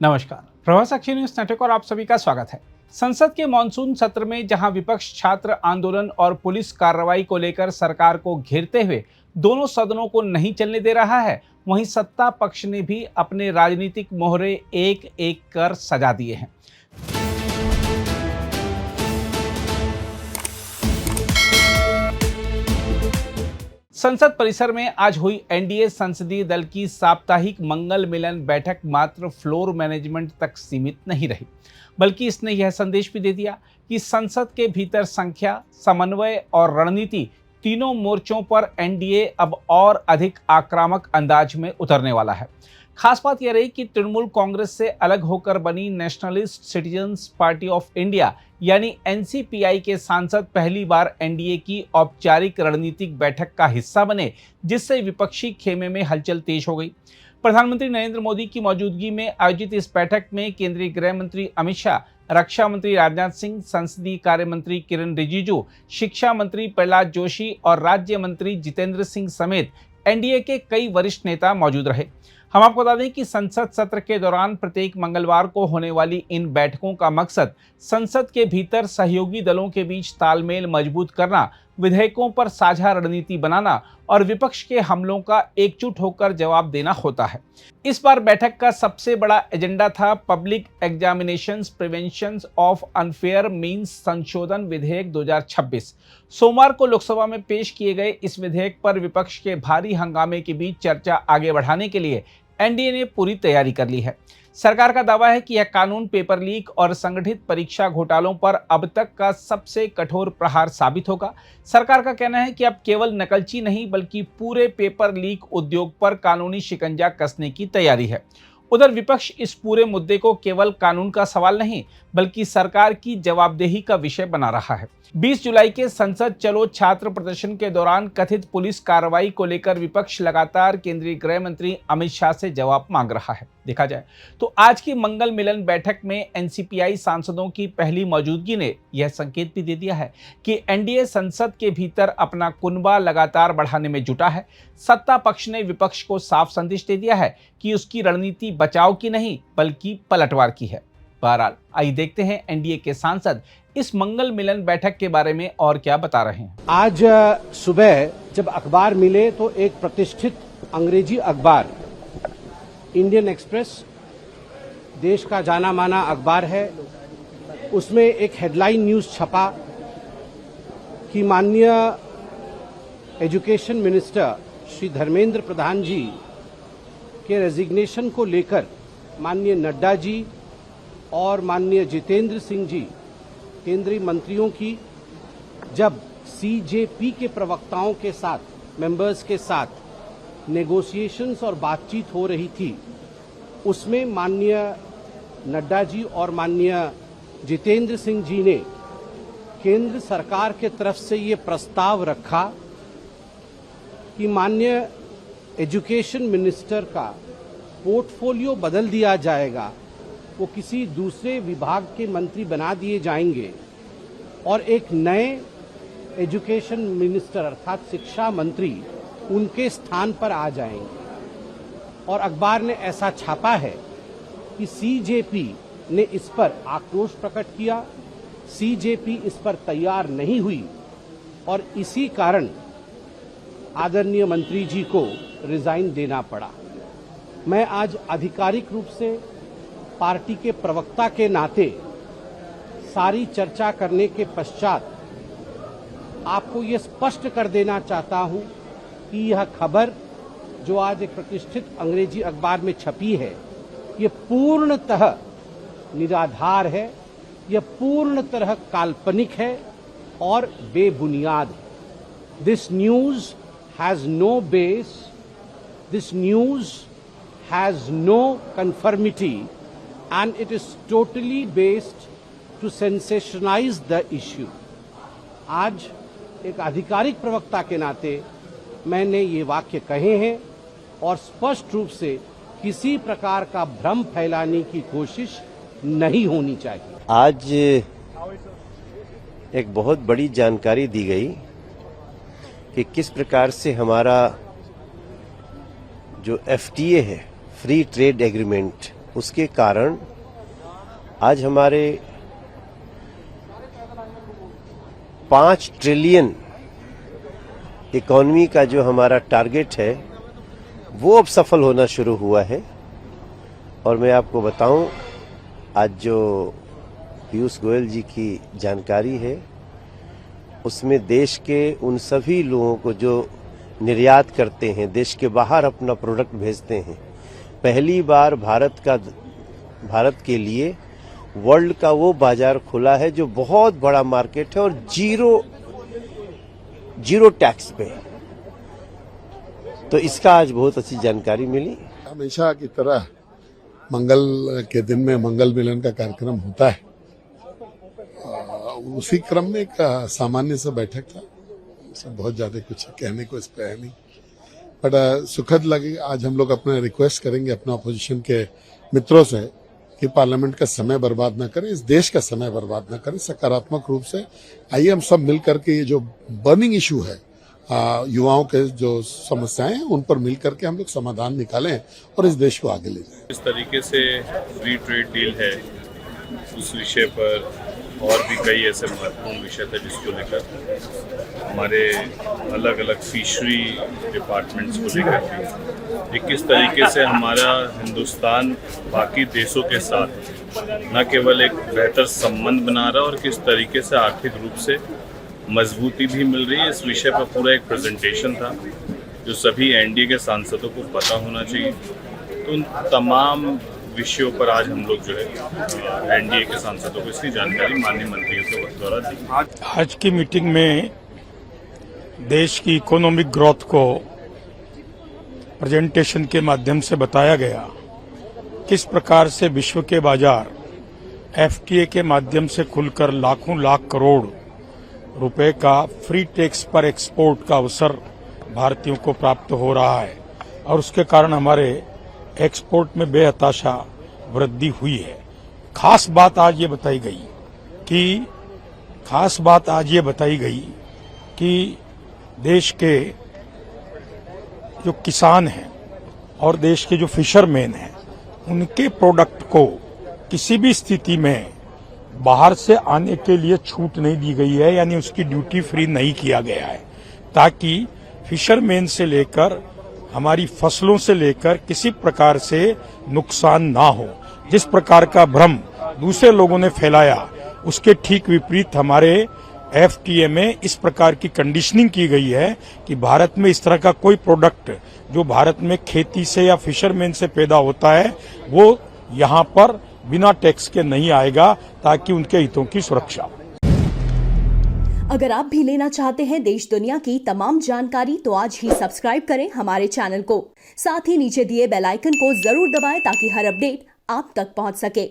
नमस्कार, प्रभात साक्षी news network और आप सभी का स्वागत है। संसद के मॉनसून सत्र में जहां विपक्ष छात्र आंदोलन और पुलिस कार्रवाई को लेकर सरकार को घेरते हुए दोनों सदनों को नहीं चलने दे रहा है, वहीं सत्ता पक्ष ने भी अपने राजनीतिक मोहरे एक एक कर सजा दिए हैं। संसद परिसर में आज हुई एनडीए संसदीय दल की साप्ताहिक मंगल मिलन बैठक मात्र फ्लोर मैनेजमेंट तक सीमित नहीं रही, बल्कि इसने यह संदेश भी दे दिया कि संसद के भीतर संख्या, समन्वय और रणनीति तीनों मोर्चों पर एनडीए अब और अधिक आक्रामक अंदाज में उतरने वाला है। खास बात यह रही कि तृणमूल कांग्रेस से अलग होकर बनी nationalist citizens party of India यानी एनसीपीआई के सांसद पहली बार एनडीए की औपचारिक रणनीतिक बैठक का हिस्सा बने, जिससे विपक्षी खेमे में हलचल तेज हो गई। प्रधानमंत्री नरेंद्र मोदी की मौजूदगी में आयोजित इस बैठक में केंद्रीय गृह मंत्री अमित शाह, रक्षा मंत्री राजनाथ सिंह, संसदीय कार्य मंत्री किरण रिजिजू, शिक्षा मंत्री प्रहलाद जोशी और राज्य मंत्री जितेंद्र सिंह समेत एनडीए के कई वरिष्ठ नेता मौजूद रहे। हम आपको बता दें कि संसद सत्र के दौरान प्रत्येक मंगलवार को होने वाली इन बैठकों का मकसद संसद के भीतर सहयोगी दलों के बीच तालमेल मजबूत करना, विधेयकों पर साझा रणनीति बनाना और विपक्ष के हमलों का एकजुट होकर जवाब देना होता है। इस बार बैठक का सबसे बड़ा एजेंडा था public examinations prevention of unfair means संशोधन विधेयक 2026। सोमवार को लोकसभा में पेश किए गए इस विधेयक पर विपक्ष के भारी हंगामे के बीच चर्चा आगे बढ़ाने के लिए एनडीए ने पूरी तैयारी कर ली है। सरकार का दावा है कि यह कानून पेपर लीक और संगठित परीक्षा घोटालों पर अब तक का सबसे कठोर प्रहार साबित होगा। सरकार का कहना है कि अब केवल नकलची नहीं बल्कि पूरे पेपर लीक उद्योग पर कानूनी शिकंजा कसने की तैयारी है। उधर विपक्ष इस पूरे मुद्दे को केवल कानून का सवाल नहीं बल्कि सरकार की जवाबदेही का विषय बना रहा है। 20 जुलाई के संसद चलो छात्र प्रदर्शन के दौरान कथित पुलिस कार्रवाई को लेकर विपक्ष लगातार केंद्रीय गृह मंत्री अमित शाह से जवाब मांग रहा है। देखा जाए तो आज की मंगल मिलन बैठक में एनसीपीआई सांसदों की पहली मौजूदगी ने यह संकेत भी दे दिया है कि एनडीए संसद के भीतर अपना कुनबा लगातार बढ़ाने में जुटा है। सत्ता पक्ष ने विपक्ष को साफ संदेश दे दिया है कि उसकी रणनीति बचाव की नहीं बल्कि पलटवार की है। बहरहाल आइए देखते हैं एनडीए के सांसद इस मंगल मिलन बैठक के बारे में और क्या बता रहे हैं। आज सुबह जब अखबार मिले तो एक प्रतिष्ठित अंग्रेजी अखबार इंडियन एक्सप्रेस, देश का जाना माना अखबार है, उसमें एक हेडलाइन न्यूज छपा कि माननीय एजुकेशन मिनिस्टर श्री धर्मेंद्र प्रधान जी के रेजिग्नेशन को लेकर माननीय नड्डा जी और माननीय जितेंद्र सिंह जी केंद्रीय मंत्रियों की जब सीजेपी के प्रवक्ताओं के साथ, मेंबर्स के साथ नेगोशिएशंस और बातचीत हो रही थी, उसमें माननीय नड्डा जी और माननीय जितेंद्र सिंह जी ने केंद्र सरकार के तरफ से ये प्रस्ताव रखा कि माननीय एजुकेशन मिनिस्टर का पोर्टफोलियो बदल दिया जाएगा, वो किसी दूसरे विभाग के मंत्री बना दिए जाएंगे और एक नए एजुकेशन मिनिस्टर अर्थात शिक्षा मंत्री उनके स्थान पर आ जाएंगे। और अखबार ने ऐसा छापा है कि सीजेपी ने इस पर आक्रोश प्रकट किया, सीजेपी इस पर तैयार नहीं हुई और इसी कारण आदरणीय मंत्री जी को रिजाइन देना पड़ा। मैं आज आधिकारिक रूप से पार्टी के प्रवक्ता के नाते सारी चर्चा करने के पश्चात आपको ये स्पष्ट कर देना चाहता हूं कि यह खबर जो आज एक प्रतिष्ठित अंग्रेजी अखबार में छपी है, ये पूर्णतः निराधार है, यह पूर्ण तरह काल्पनिक है और बेबुनियाद है। This news has no base, this news has no conformity and it is totally based to sensationalize the issue। आज एक आधिकारिक प्रवक्ता के नाते मैंने ये वाक्य कहे हैं और स्पष्ट रूप से किसी प्रकार का भ्रम फैलाने की कोशिश नहीं होनी चाहिए। आज एक बहुत बड़ी जानकारी दी गई कि किस प्रकार से हमारा जो एफटीए है, फ्री ट्रेड एग्रीमेंट, उसके कारण आज हमारे 5 ट्रिलियन इकोनॉमी का जो हमारा टारगेट है वो अब सफल होना शुरू हुआ है। और मैं आपको बताऊं, आज जो पीयूष गोयल जी की जानकारी है उसमें देश के उन सभी लोगों को जो निर्यात करते हैं, देश के बाहर अपना प्रोडक्ट भेजते हैं, पहली बार भारत के लिए वर्ल्ड का वो बाजार खुला है जो बहुत बड़ा मार्केट है और जीरो टैक्स पे। तो इसका आज बहुत अच्छी जानकारी मिली। हमेशा की तरह मंगल के दिन में मंगल मिलन का कार्यक्रम होता है। उसी क्रम में एक सामान्य सा बैठक था। बहुत ज्यादा कुछ कहने को इस पे है नहीं, बट सुखद लगे। आज हम लोग अपना रिक्वेस्ट करेंगे अपने अपोजिशन के मित्रों से कि पार्लियामेंट का समय बर्बाद न करें, इस देश का समय बर्बाद न करें, सकारात्मक रूप से आइए हम सब मिल करके ये जो बर्निंग इशू है, युवाओं के जो समस्याएं हैं उन पर मिल करके हम लोग समाधान निकालें और इस देश को आगे ले जाएं। इस तरीके से फ्री ट्रेड डील है, उस विषय पर और भी कई ऐसे महत्वपूर्ण विषय थे जिसको लेकर हमारे अलग अलग फिशरी डिपार्टमेंट्स को लेकर कि किस तरीके से हमारा हिंदुस्तान बाकी देशों के साथ न केवल एक बेहतर संबंध बना रहा और किस तरीके से आर्थिक रूप से मजबूती भी मिल रही है। इस विषय पर पूरा एक प्रेजेंटेशन था जो सभी एनडीए के सांसदों को पता होना चाहिए। तो उन तमाम विषयों पर आज हम लोग जो है एनडीए के सांसदों को इसकी जानकारी माननीय मंत्रियों के द्वारा दी। आज की मीटिंग में देश की इकोनॉमिक ग्रोथ को प्रेजेंटेशन के माध्यम से बताया गया, किस प्रकार से विश्व के बाजार एफटीए के माध्यम से खुलकर लाखों लाख करोड़ रुपए का फ्री टैक्स पर एक्सपोर्ट का अवसर भारतीयों को प्राप्त हो रहा है और उसके कारण हमारे एक्सपोर्ट में बेहताशा वृद्धि हुई है। खास बात आज ये बताई गई कि देश के जो किसान हैं और देश के जो फिशरमैन हैं उनके प्रोडक्ट को किसी भी स्थिति में बाहर से आने के लिए छूट नहीं दी गई है, यानी उसकी ड्यूटी फ्री नहीं किया गया है, ताकि फिशरमैन से लेकर हमारी फसलों से लेकर किसी प्रकार से नुकसान ना हो। जिस प्रकार का भ्रम दूसरे लोगों ने फैलाया उसके ठीक विपरीत हमारे एफटीए में इस प्रकार की कंडीशनिंग की गई है कि भारत में इस तरह का कोई प्रोडक्ट जो भारत में खेती से या फिशरमैन से पैदा होता है वो यहाँ पर बिना टैक्स के नहीं आएगा, ताकि उनके हितों की सुरक्षा। अगर आप भी लेना चाहते हैं देश दुनिया की तमाम जानकारी तो आज ही सब्सक्राइब करें हमारे चैनल को। साथ ही नीचे दिए बेल आइकन को जरूर दबाएं ताकि हर अपडेट आप तक पहुंच सके।